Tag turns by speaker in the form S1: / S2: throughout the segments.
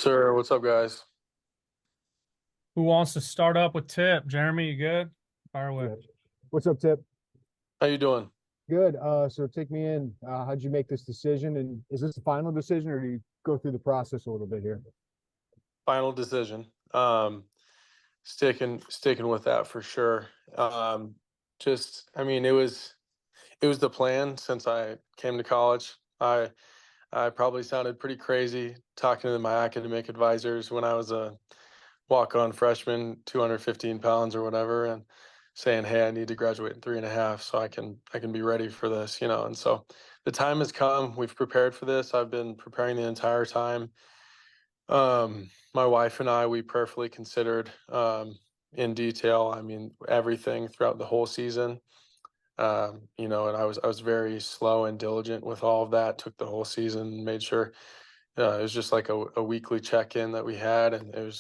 S1: Sir, what's up, guys?
S2: Who wants to start up with Tip? Jeremy, you good? Fire away.
S3: Yeah. What's up, Tip?
S1: How you doing?
S3: Good. So take me in. How'd you make this decision? And is this a final decision or do you go through the process a little bit here?
S1: Final decision. Sticking with that for sure. I mean, it was the plan since I came to college. I probably sounded pretty crazy talking to my academic advisors when I was a walk-on freshman, 215 pounds or whatever, and saying, "Hey, I need to graduate in 3.5 so I can be ready for this," And so the time has come. We've prepared for this. I've been preparing the entire time. My wife and I, we prayerfully considered in detail. I mean, everything throughout the whole season. And I was very slow and diligent with all of that. Took the whole season, made sure it was just like a weekly check-in that we had, and it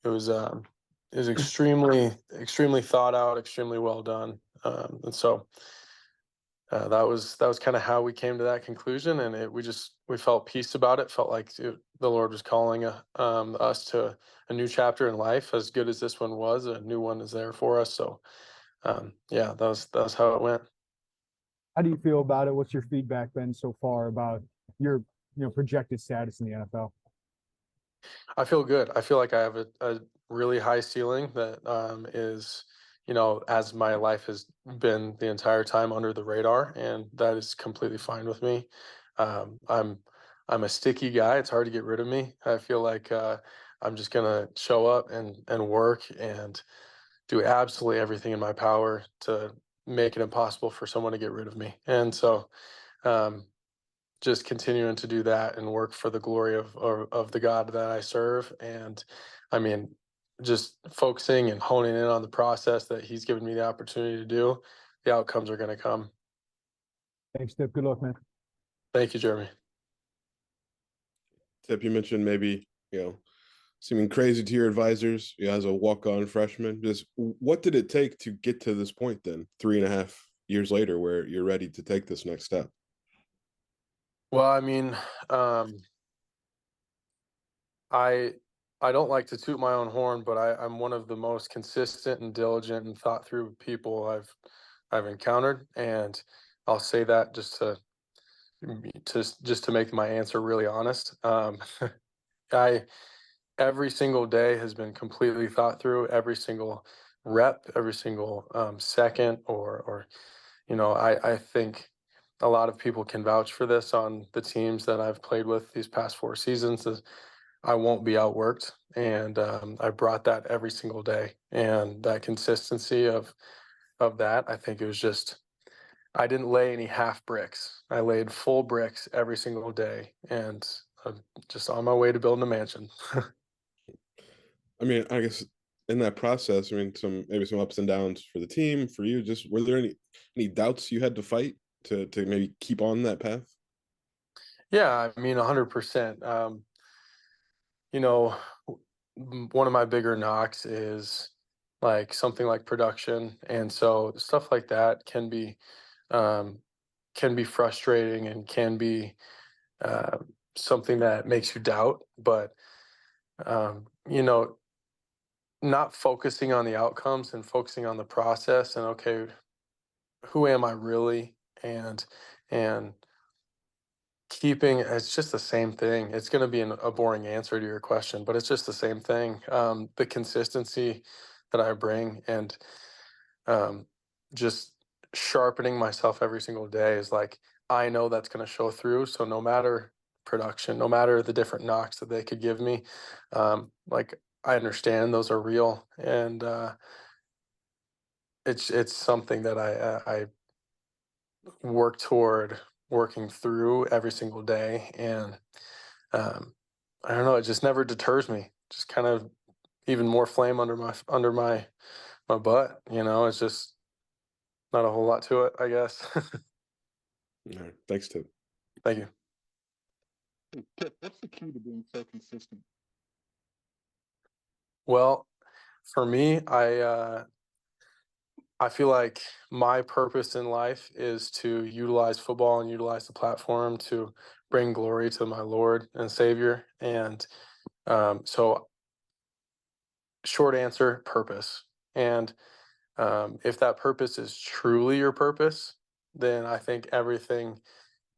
S1: was um, it was extremely thought out, extremely well done. And so that was kind of how we came to that conclusion, and we felt peace about it. Felt like the Lord was calling us to a new chapter in life. As good as this one was, a new one is there for us. So yeah, that was how it went.
S3: How do you feel about it? What's your feedback been so far about your, projected status in the NFL?
S1: I feel good. I feel like I have a really high ceiling that is, as my life has been the entire time under the radar, and that is completely fine with me. Um, I'm I'm a sticky guy. It's hard to get rid of me. I feel like I'm just gonna show up and work and do absolutely everything in my power to make it impossible for someone to get rid of me. And so um, just continuing to do that and work for the glory of the God that I serve. And I mean, just focusing and honing in on the process that He's given me the opportunity to do, the outcomes are going to come.
S3: Thanks, Tip. Good luck, man.
S1: Thank you, Jeremy.
S4: Tip, you mentioned maybe, seeming crazy to your advisors, as a walk-on freshman. Just what did it take to get to this point then, 3.5 years later, where you're ready to take this next step?
S1: Well, I mean, I I don't like to toot my own horn, but I'm one of the most consistent and diligent and thought through people I've encountered, and I'll say that just to make my answer really honest. I Every single day has been completely thought through. Every single rep, every single second, or I think a lot of people can vouch for this on the teams that I've played with these past 4 seasons. Is I won't be outworked, and I brought that every single day, and that consistency of that. I think it was just I didn't lay any half bricks. I laid full bricks every single day, and I'm just on my way to building a mansion.
S4: I mean, I guess in that process, I mean, maybe some ups and downs for the team, for you. Just were there any doubts you had to fight to maybe keep on that path?
S1: Yeah, I mean, 100%. You know, one of my bigger knocks is like something like production, and so stuff like that um, can be frustrating and can be uh, something that makes you doubt. But you know, not focusing on the outcomes and focusing on the process, and okay, who am I really, and and keeping it's just the same thing. It's going to be a boring answer to your question, but it's just the same thing. The consistency that I bring, and um, just sharpening myself every single day is like I know that's going to show through. So no matter production, no matter the different knocks that they could give me, like I understand those are real, and it's something that I work toward working through every single day, and um, I don't know, it just never deters me. Just kind of even more flame under my butt. It's just not a whole lot to it, I guess.
S4: All right, thanks, Tip.
S1: Thank you.
S5: Kip, what's the key to being so consistent?
S1: Well, for me, I feel like my purpose in life is to utilize football and utilize the platform to bring glory to my Lord and Savior. And So short answer, purpose. And if that purpose is truly your purpose, then I think everything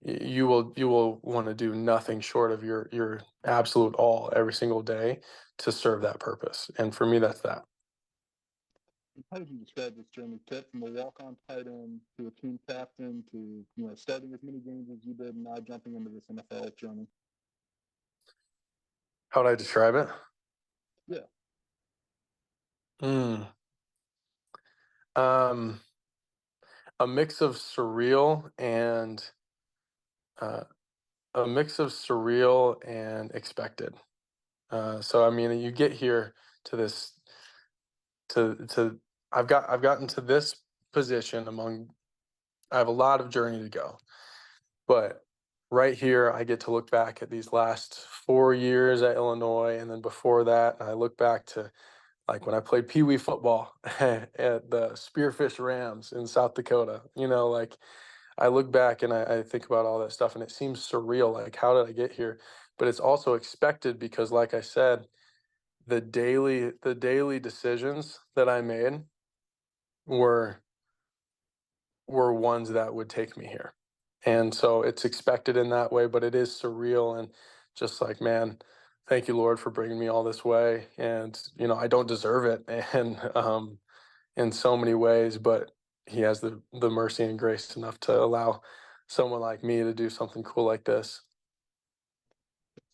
S1: you will want to do nothing short of your absolute all every single day to serve that purpose. And for me, that's that.
S5: How would you describe this journey, Tip, from a walk-on tight end to a team captain to starting as many games as you did and now jumping into this NFL journey?
S1: How would I describe it?
S5: Yeah.
S1: Mm. Um, a mix of surreal and uh, expected. So I mean, you get here to this to I've gotten to this position among I have a lot of journey to go. But right here, I get to look back at these last 4 years at Illinois, and then before that, I look back to like when I played Pee Wee football at the Spearfish Rams in South Dakota. Like I look back and I think about all that stuff, and it seems surreal. Like, how did I get here? But it's also expected because, like I said, the daily decisions that I made were ones that would take me here. And so it's expected in that way, but it is surreal and just like, man, thank you, Lord, for bringing me all this way. And, I don't deserve it. And in so many ways, but he has the mercy and grace enough to allow someone like me to do something cool like this.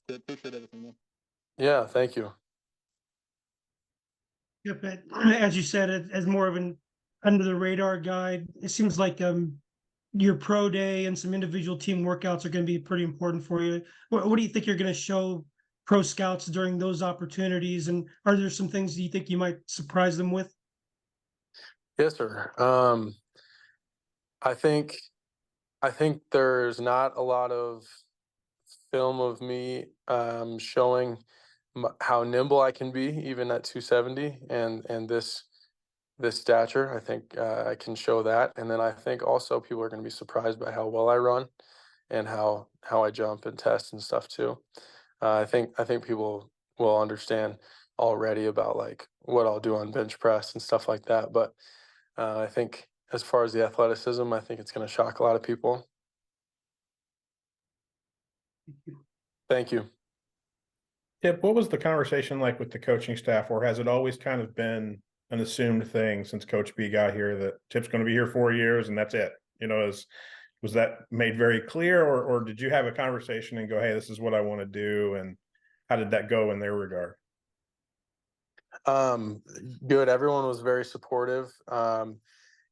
S5: Appreciate everything, man.
S1: Yeah, thank you.
S6: Yep, as you said, as more of an under the radar guy, it seems like your pro day and some individual team workouts are going to be pretty important for you. What do you think you're going to show pro scouts during those opportunities? And are there some things that you think you might surprise them with?
S1: Yes, sir. I think there's not a lot of film of me showing how nimble I can be, even at 270 and this stature. I think I can show that, and then I think also people are going to be surprised by how well I run and how I jump and test and stuff too. I think people will understand already about like what I'll do on bench press and stuff like that. But I think as far as the athleticism, I think it's going to shock a lot of people. Thank you.
S7: Tip, what was the conversation like with the coaching staff, or has it always kind of been an assumed thing since Coach B got here that Tip's going to be here 4 years and that's it? Was that made very clear, or did you have a conversation and go, hey, this is what I want to do? And how did that go in their regard?
S1: Good. Everyone was very supportive.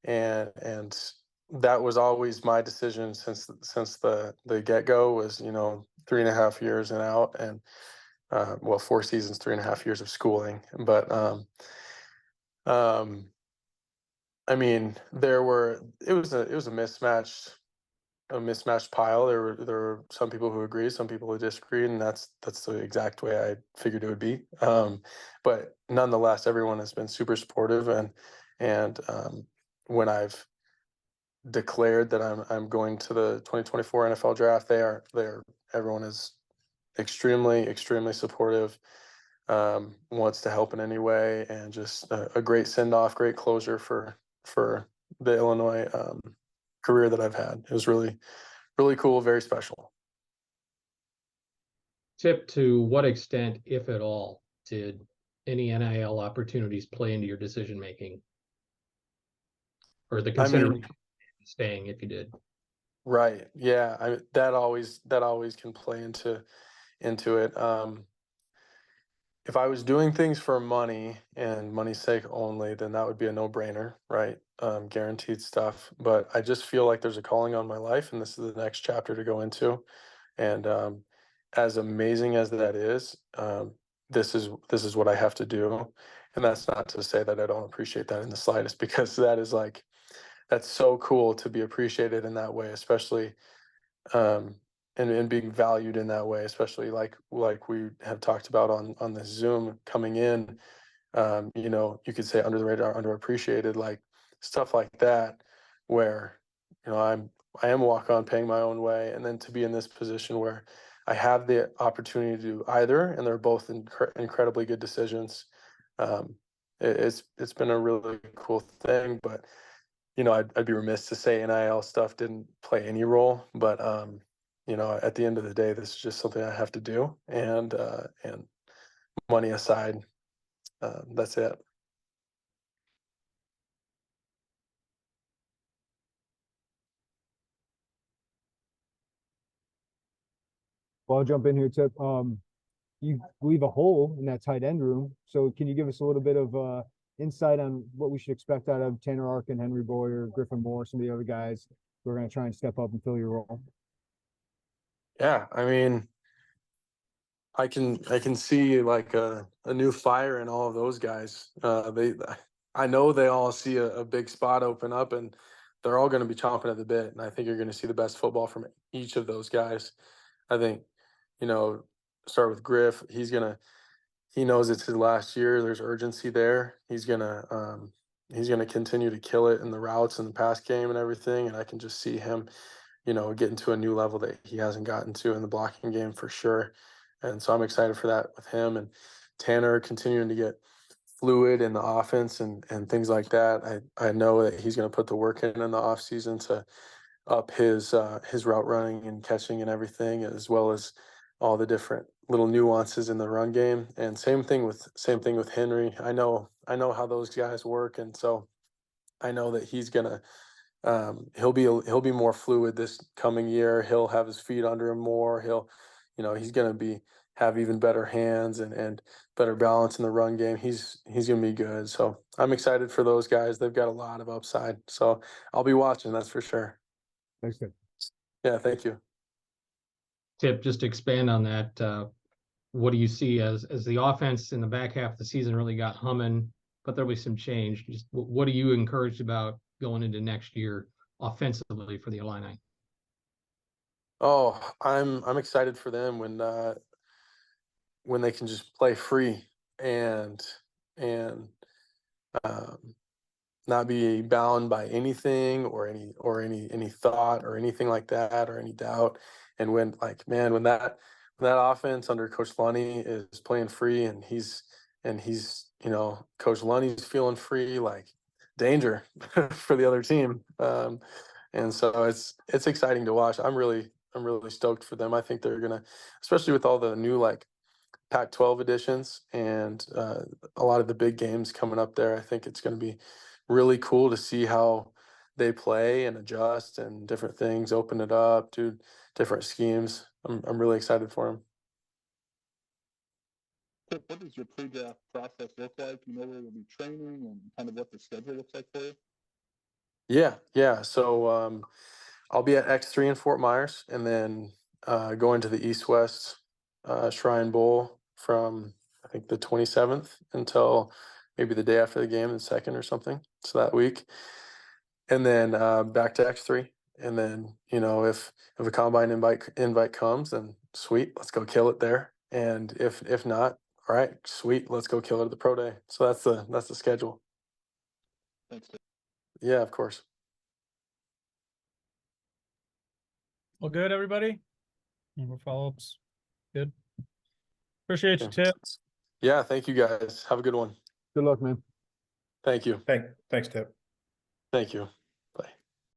S1: And that was always my decision since the get-go was 3.5 years and out, and 4 seasons, 3.5 years of schooling. But I mean, it was a mismatched pile. There were some people who agreed, some people who disagreed, and that's the exact way I figured it would be. But nonetheless, everyone has been super supportive, and when I've declared that I'm going to the 2024 NFL draft, everyone is extremely supportive. Wants to help in any way, and just a great send off, great closure for the Illinois career that I've had. It was really cool, very special.
S8: Tip, to what extent, if at all, did any NIL opportunities play into your decision making, or the consideration of staying if you did?
S1: Right, yeah, that always can play into it. If I was doing things for money and money's sake only, then that would be a no-brainer, right? Guaranteed stuff. But I just feel like there's a calling on my life, and this is the next chapter to go into. And as amazing as that is, this is what I have to do. And that's not to say that I don't appreciate that in the slightest, because that's so cool to be appreciated in that way, especially and being valued in that way, especially like we have talked about on this Zoom coming in. You could say under the radar, underappreciated, like stuff like that, where I am a walk on, paying my own way, and then to be in this position where I have the opportunity to do either, and they're both incredibly good decisions. It's been a really cool thing, but you know, I'd be remiss to say NIL stuff didn't play any role, but you know, at the end of the day, this is just something I have to do, and money aside, that's it.
S3: Well, I'll jump in here, Tip. You leave a hole in that tight end room. So can you give us a little bit of insight on what we should expect out of Tanner Arkin, Henry Boyer, Griffin Moore, some of the other guys who are going to try and step up and fill your role?
S1: Yeah, I mean, I can see like a new fire in all of those guys. I know they all see a big spot open up, and they're all going to be chomping at the bit. And I think you're going to see the best football from each of those guys. I think, you know, start with Griff. He knows it's his last year. There's urgency there. He's gonna continue to kill it in the routes and the pass game and everything. And I can just see him, you know, getting to a new level that he hasn't gotten to in the blocking game for sure. And so I'm excited for that with him and Tanner continuing to get fluid in the offense and things like that. I know that he's going to put the work in the off season to up his route running and catching and everything, as well as all the different little nuances in the run game. And same thing with Henry. I know how those guys work, and so I know that he's gonna he'll be more fluid this coming year. He'll have his feet under him more. He's gonna have even better hands and better balance in the run game. He's gonna be good. So I'm excited for those guys. They've got a lot of upside. So I'll be watching, that's for sure.
S3: Thanks, Tip.
S1: Yeah, thank you.
S8: Tip, just to expand on that, what do you see as the offense in the back half of the season really got humming, but there'll be some change. Just what are you encouraged about going into next year offensively for the Illini?
S1: Oh, I'm excited for them when they can just play free and and um, not be bound by anything or any thought or anything like that or any doubt. And when like man, when that offense under Coach Lunny is playing free and he's Coach Lunny's feeling free, like danger for the other team. And so it's exciting to watch. I'm really stoked for them. I think they're gonna, especially with all the new like Pac-12 editions and a lot of the big games coming up there. I think it's going to be really cool to see how they play and adjust and different things, open it up, do different schemes. I'm really excited for them.
S5: What does your pre-draft process look like? You know where you'll be training and kind of what the schedule looks like for you?
S1: Yeah. So I'll be at X3 in Fort Myers, and then going to the East West Shrine Bowl from I think the 27th until maybe the day after the game, the 2nd or something. So that week, and then back to X3, and then if a combine invite comes, then sweet, let's go kill it there. And if not, all right, sweet, let's go kill it at the pro day. So that's the schedule.
S5: Thanks, Dave.
S1: Yeah, of course.
S2: Well, good, everybody. Any more follow-ups? Good. Appreciate you, Tip.
S1: Yeah, thank you guys. Have a good one.
S3: Good luck, man.
S1: Thank you.
S7: Thanks, Tip.
S1: Thank you.